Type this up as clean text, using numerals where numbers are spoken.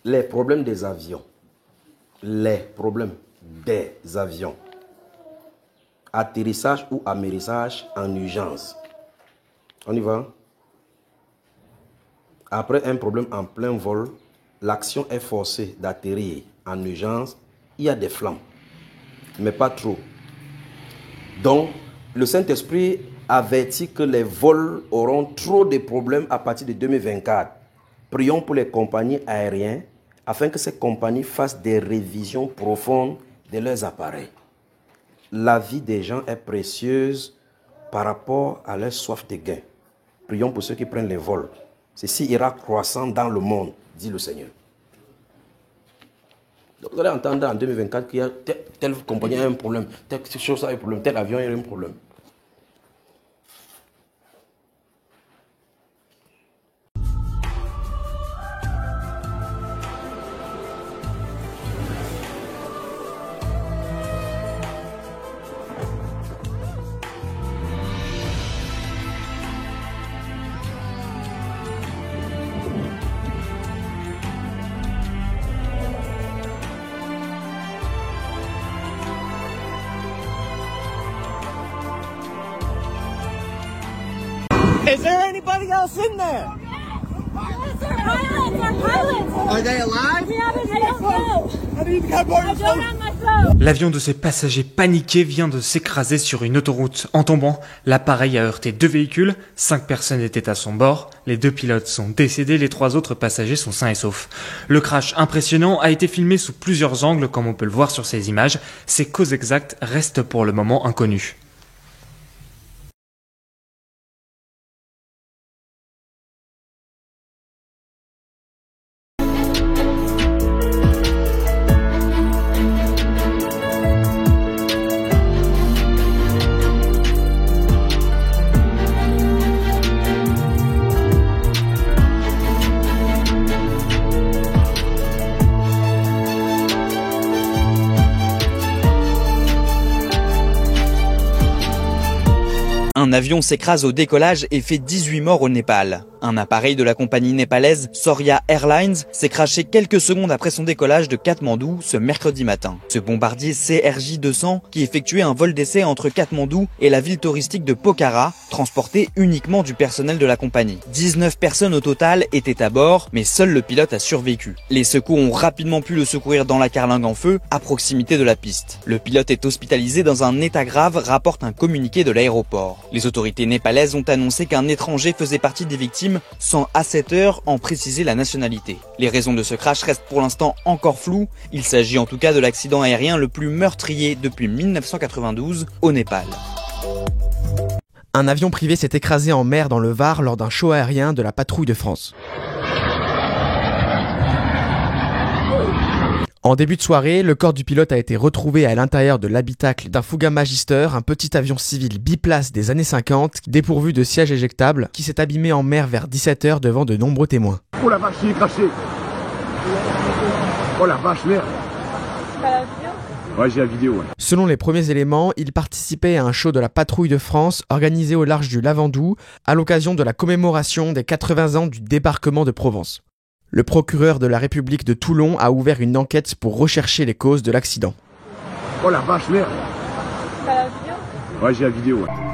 les problèmes des avions. Les problèmes des avions. Atterrissage ou amérissage en urgence. On y va? Après un problème en plein vol, l'action est forcée d'atterrir en urgence. Il y a des flammes, mais pas trop. Donc, le Saint-Esprit avertit que les vols auront trop de problèmes à partir de 2024. Prions pour les compagnies aériennes afin que ces compagnies fassent des révisions profondes de leurs appareils. La vie des gens est précieuse par rapport à leur soif de gain. Prions pour ceux qui prennent les vols. Ceci ira croissant dans le monde, dit le Seigneur. Donc vous allez entendre en 2024 qu'il y a telle compagnie a un problème, telle chose a un problème, tel avion a un problème. Is there anybody else in there? Yes, our pilots. Are they alive? I don't know. How do you have more I don't have my phone. L'avion de ces passagers paniqués vient de s'écraser sur une autoroute. En tombant, l'appareil a heurté 2 véhicules, 5 personnes étaient à son bord, les 2 pilotes sont décédés, les 3 autres passagers sont sains et saufs. Le crash impressionnant a été filmé sous plusieurs angles comme on peut le voir sur ces images. Ses causes exactes restent pour le moment inconnues. Un avion s'écrase au décollage et fait 18 morts au Népal. Un appareil de la compagnie népalaise Soria Airlines s'est crashé quelques secondes après son décollage de Katmandou ce mercredi matin. Ce bombardier CRJ-200, qui effectuait un vol d'essai entre Katmandou et la ville touristique de Pokhara, transportait uniquement du personnel de la compagnie. 19 personnes au total étaient à bord, mais seul le pilote a survécu. Les secours ont rapidement pu le secourir dans la carlingue en feu, à proximité de la piste. Le pilote est hospitalisé dans un état grave, rapporte un communiqué de l'aéroport. Les autorités népalaises ont annoncé qu'un étranger faisait partie des victimes sans à cette heure en préciser la nationalité. Les raisons de ce crash restent pour l'instant encore floues. Il s'agit en tout cas de l'accident aérien le plus meurtrier depuis 1992 au Népal. Un avion privé s'est écrasé en mer dans le Var lors d'un show aérien de la patrouille de France. En début de soirée, le corps du pilote a été retrouvé à l'intérieur de l'habitacle d'un Fouga Magister, un petit avion civil biplace des années 50, dépourvu de siège éjectable, qui s'est abîmé en mer vers 17h devant de nombreux témoins. Oh la vache, il est craché. Oh la vache, merde. Ouais, j'ai la vidéo. Ouais. Selon les premiers éléments, il participait à un show de la patrouille de France organisé au large du Lavandou à l'occasion de la commémoration des 80 ans du débarquement de Provence. Le procureur de la République de Toulon a ouvert une enquête pour rechercher les causes de l'accident. Oh la vache, merde. Ouais, j'ai la vidéo. Ouais.